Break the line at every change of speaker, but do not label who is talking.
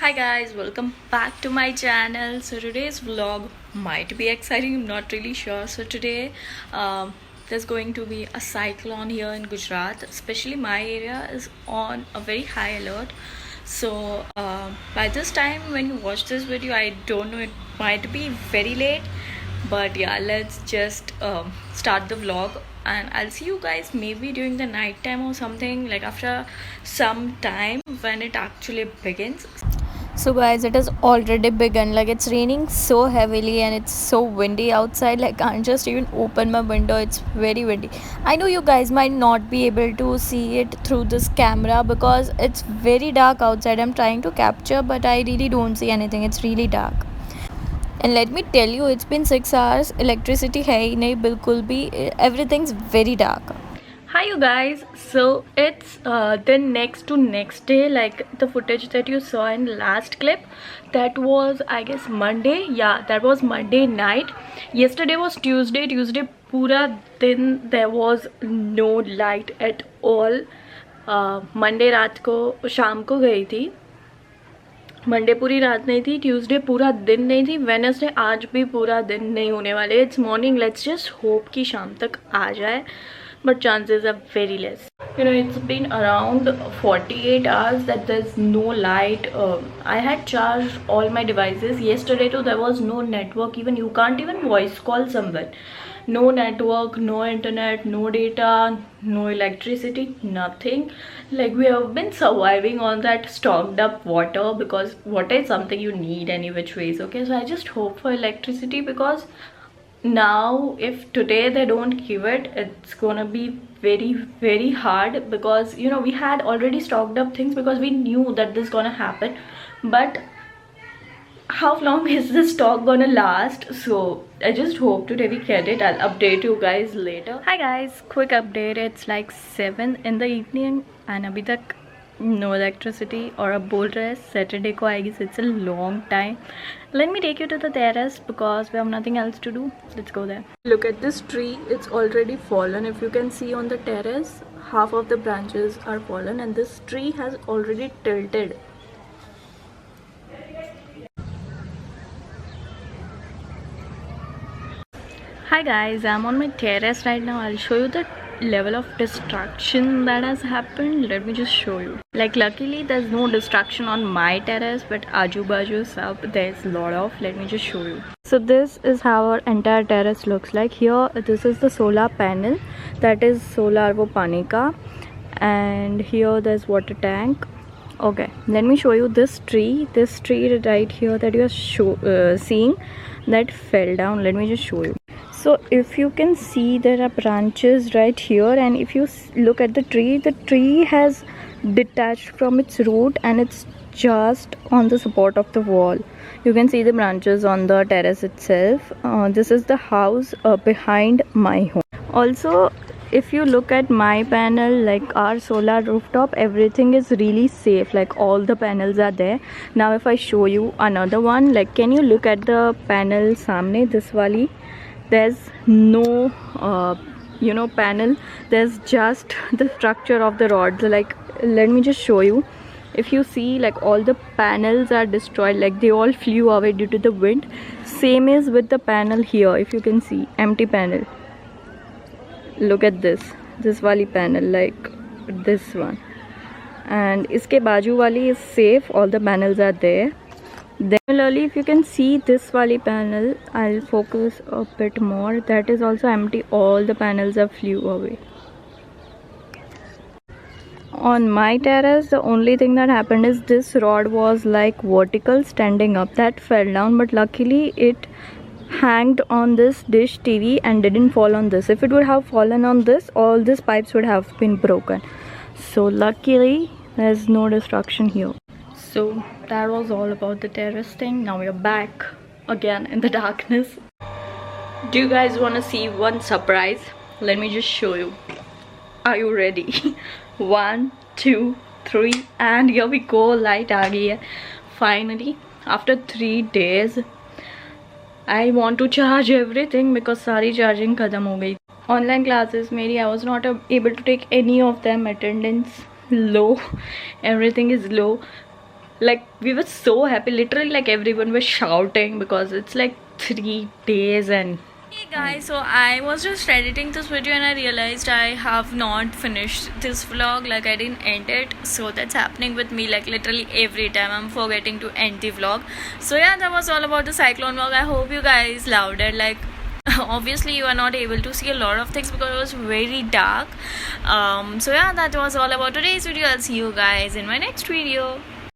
Hi guys, welcome back to my channel. So today's vlog might be exciting, I'm not really sure. So today there's going to be a cyclone here in Gujarat. Especially my area is on a very high alert. So by this time when you watch this video, I don't know, it might be very late, but yeah, let's just start the vlog and I'll see you guys maybe during the night time or something, like after some time when it actually begins. So guys, it has already begun. Like, it's raining so heavily and it's so windy outside. Like, I can't just even open my window, it's very windy. I know you guys might not be able to see it through this camera because it's very dark outside. I'm trying to capture but I really don't see anything, it's really dark. And let me tell you, it's been 6 hours, electricity hai hi nahi bilkul bhi. Everything's very dark. Hi you guys, so it's the next day. Like the footage that you saw in last clip, that was I guess Monday. Yeah, that was Monday night. Yesterday was Tuesday pura din there was no light at all. Monday रात को शाम को गई थी, Monday पूरी रात नहीं थी, ट्यूसडे पूरा दिन नहीं थी, वेडनेसडे आज भी पूरा दिन नहीं होने वाले. It's morning, let's just hope कि शाम तक आ जाए, but chances are very less. You know, it's been around 48 hours that there's no light. I had charged all my devices yesterday too. There was no network, even you can't even voice call someone. No network, no internet, no data, no electricity, nothing. Like, we have been surviving on that stocked up water because water is something you need any which ways. Okay, so I just hope for electricity, because now if today they don't give it, it's gonna be very hard, because you know we had already stocked up things because we knew that this is gonna happen. But how long is this stock gonna last? So I just hope today we get it. I'll update you guys later. Hi guys, quick update. It's like 7 in the evening and abhi tak no electricity. और अब बोल रहे हैं Saturday को आएगी. So it's a long time. Let me take you to the terrace because we have nothing else to do. Let's go there. Look at this tree, it's already fallen. If you can see on the terrace, half of the branches are fallen and this tree has already tilted. Hi guys, I'm on my terrace right now. I'll show you the level of destruction that has happened. Let me just show you. Like, luckily there's no destruction on my terrace, but aju baju sab there's a lot of. Let me just show you. So this is how our entire terrace looks like. Here, this is the solar panel, that is solar wo pani ka, and here there's water tank. Okay, let me show you this tree. This tree right here that you are seeing, that fell down. Let me just show you. So if you can see, there are branches right here, and if you look at the tree has detached from its root and it's just on the support of the wall. You can see the branches on the terrace itself. This is the house behind my home. Also, if you look at my panel, like our solar rooftop, everything is really safe. Like, all the panels are there. Now if I show you another one, like, can you look at the panel samne, this wali? There's no panel, there's just the structure of the rods. Like, let me just show you. If you see, like, all the panels are destroyed, like they all flew away due to the wind. Same is with the panel here. If you can see, empty panel. Look at this wali panel, like this one, and iske baju wali is safe, all the panels are there. Similarly, if you can see this wali panel, I'll focus a bit more, that is also empty. All the panels have flew away. On my terrace, the only thing that happened is this rod was like vertical, standing up, that fell down, but luckily it hanged on this dish TV and didn't fall on this. If it would have fallen on this, all these pipes would have been broken. So luckily there's no destruction here. So that was all about the terrace thing. Now we're back again in the darkness. Do you guys want to see one surprise? Let me just show you. Are you ready? 1, 2, 3, and here we go. Light aa gayi hai. Finally, after 3 days, I want to charge everything because सारी charging खत्म हो गई. Online classes मेरी, I was not able to take any of them. Attendance low, everything is low. Like we were so happy, literally like everyone was shouting because it's like 3 days. And hey guys, so I was just editing this video and I realized I have not finished this vlog. Like I didn't end it, so that's happening with me like literally every time. I'm forgetting to end the vlog. So yeah, that was all about the cyclone vlog. I hope you guys loved it. Like obviously you are not able to see a lot of things because it was very dark. So yeah, that was all about today's video. I'll see you guys in my next video.